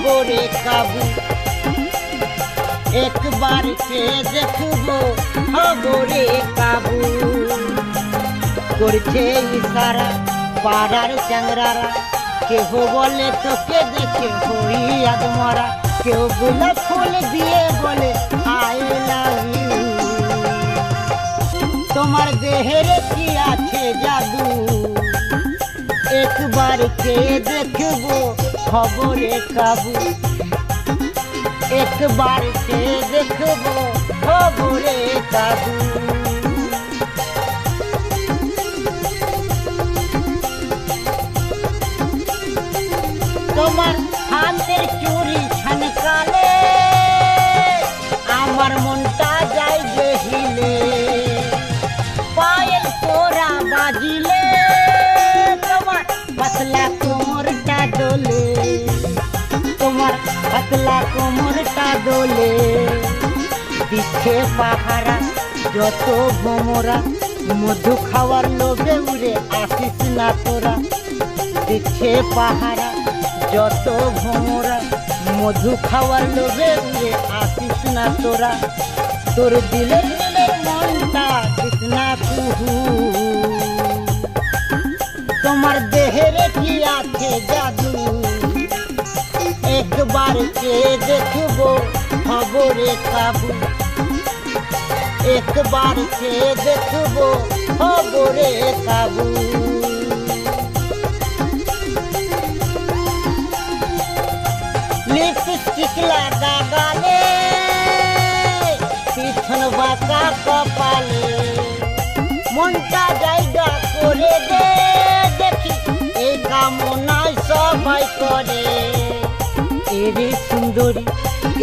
খবরে কাবু। একবার কে দেখবো খবরে কাবু। করছে ইশারা পাড়ার চ্যাংরারা, কেহ বলে তোকে দেখে হই আদমরা, কেউ গোলাপ ফুল দিয়ে বলে আই লাভ ইউ। তোমার দেহের কি আছে জাদু, একবার কে দেখবো খবরে কাবু। একবার কে দেখবো খবরে কাবু। তোমার হাতের চুরি ছানকালে আমার মনটা যায় দেখিলে। পায়ের তোরা বাজিলে তোমার পাতলা কোমরটা দোলে। তোমার পাতলা কোমরটা দোলে। দিচ্ছে পাহারা যত ভোমরা, মধু খাওয়ার লোভে উড়ে আসিস না তোরা। দিচ্ছে পাহারা যত ভোমরা, মধু খাওয়ার লোভে উড়ে আসিস না তোরা। তোর দিলের দিলের মনটা কৃষ্ণা কুহু। তোমার দেহের কি আছে জাদু, একবার কে দেখবো খবরে কাবু। একবার কে দেখবো খবরে কাবু। লিপস্টিক লাগা গালে, পিছন বাঁকা কপালে, মনটা জায়গা করে দে দেখি এই কামনায় সবাই করে। এরে সুন্দরী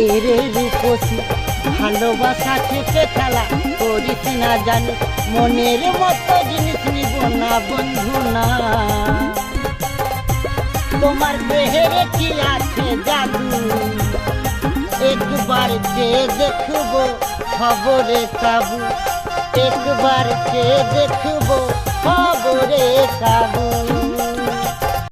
এরে রূপসী, ভালোবাসা থেকে খেলা করিস না জানি, মনের মতো জিনিস নিব না বন্ধু না। তোমার দেহের কি আছে জাদু, একবার কে দেখবো খবরে কাবু। একবার কে দেখবো খবরে কাবু।